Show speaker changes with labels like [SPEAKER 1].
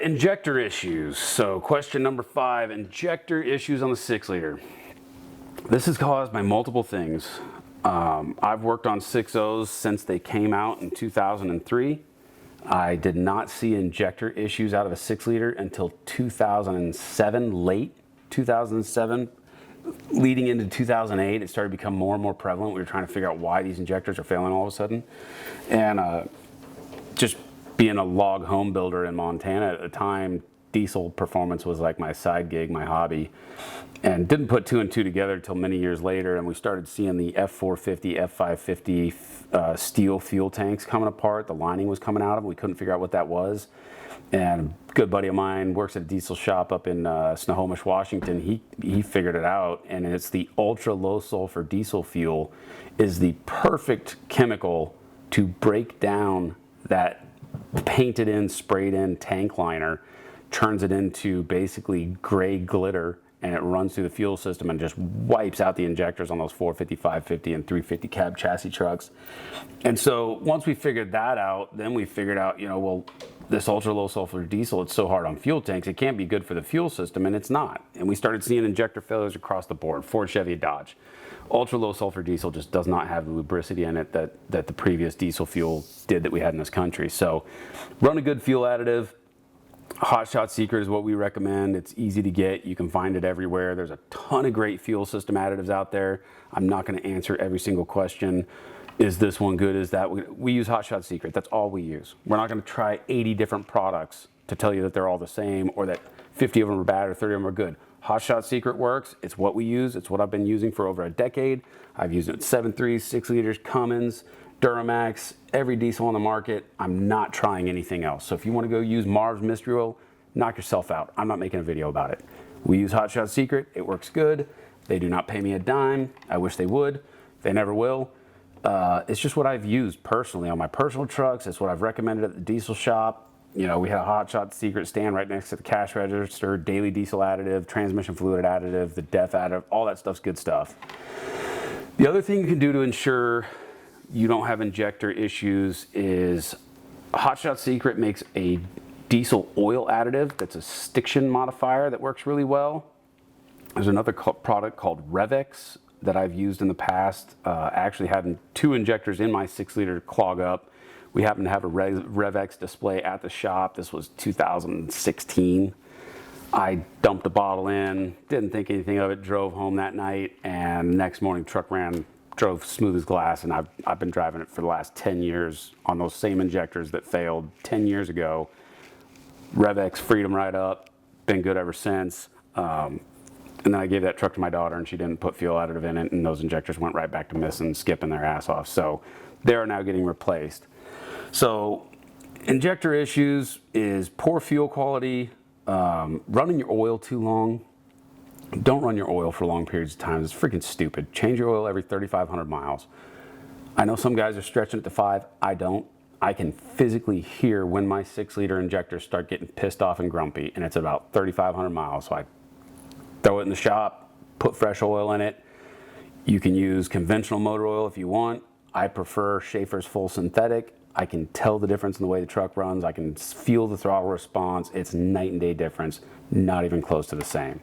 [SPEAKER 1] Injector issues. So question number 5, injector issues on the 6-liter. This is caused by multiple things. I've worked on 6.0s since they came out in 2003. I did not see injector issues out of a 6-liter until 2007, late 2007. Leading into 2008, it started to become more and more prevalent. We were trying to figure out why these injectors are failing all of a sudden. And just being a log home builder in Montana at the time, diesel performance was like my side gig, my hobby, and didn't put 2 and 2 together until many years later. And we started seeing the F450, F550 steel fuel tanks coming apart. The lining was coming out of them. We couldn't figure out what that was. And a good buddy of mine works at a diesel shop up in Snohomish, Washington. He figured it out, and it's the ultra low sulfur diesel fuel is the perfect chemical to break down that painted in, sprayed in tank liner, turns it into basically gray glitter, and it runs through the fuel system and just wipes out the injectors on those 450, 550, and 350 cab chassis trucks. And so once we figured that out, then we figured out, you know, well, this ultra low sulfur diesel, it's so hard on fuel tanks, it can't be good for the fuel system, and it's not. And we started seeing injector failures across the board, Ford, Chevy, Dodge. Ultra low sulfur diesel just does not have the lubricity in it that the previous diesel fuel did that we had in this country. So run a good fuel additive. Hot Shot Secret is what we recommend. It's easy to get. You can find it everywhere. There's a ton of great fuel system additives out there. I'm not going to answer every single question. Is this one good? Is that? We use Hot Shot Secret. That's all we use. We're not going to try 80 different products to tell you that they're all the same or that 50 of them are bad or 30 of them are good. Hot Shot Secret works. It's what we use. It's what I've been using for over a decade. I've used it 7.3, 6-liters, Cummins, Duramax, every diesel on the market. I'm not trying anything else. So if you want to go use Marv's Mystery Oil, knock yourself out. I'm not making a video about it. We use Hot Shot Secret. It works good. They do not pay me a dime. I wish they would. They never will. It's just what I've used personally on my personal trucks. It's what I've recommended at the diesel shop. You know, we had a Hot Shot Secret stand right next to the cash register, daily diesel additive, transmission fluid additive, the DEF additive, all that stuff's good stuff. The other thing you can do to ensure you don't have injector issues is Hot Shot Secret makes a diesel oil additive that's a stiction modifier that works really well. There's another product called Revex that I've used in the past. Actually having 2 injectors in my 6-liter clog up. We happened to have a Revex display at the shop. This was 2016. I dumped a bottle in, didn't think anything of it, drove home that night, and next morning truck drove smooth as glass, and I've been driving it for the last 10 years on those same injectors that failed 10 years ago. Revex freed them right up, been good ever since. And then I gave that truck to my daughter, and she didn't put fuel additive in it, and those injectors went right back to missing, skipping their ass off. So they're now getting replaced. So injector issues is poor fuel quality, running your oil too long. Don't run your oil for long periods of time. It's freaking stupid. Change your oil every 3,500 miles. I know some guys are stretching it to 5. I don't. I can physically hear when my 6-liter injectors start getting pissed off and grumpy, and it's about 3,500 miles. So I throw it in the shop, put fresh oil in it. You can use conventional motor oil if you want. I prefer Schaefer's full synthetic. I can tell the difference in the way the truck runs. I can feel the throttle response. It's night and day difference, not even close to the same.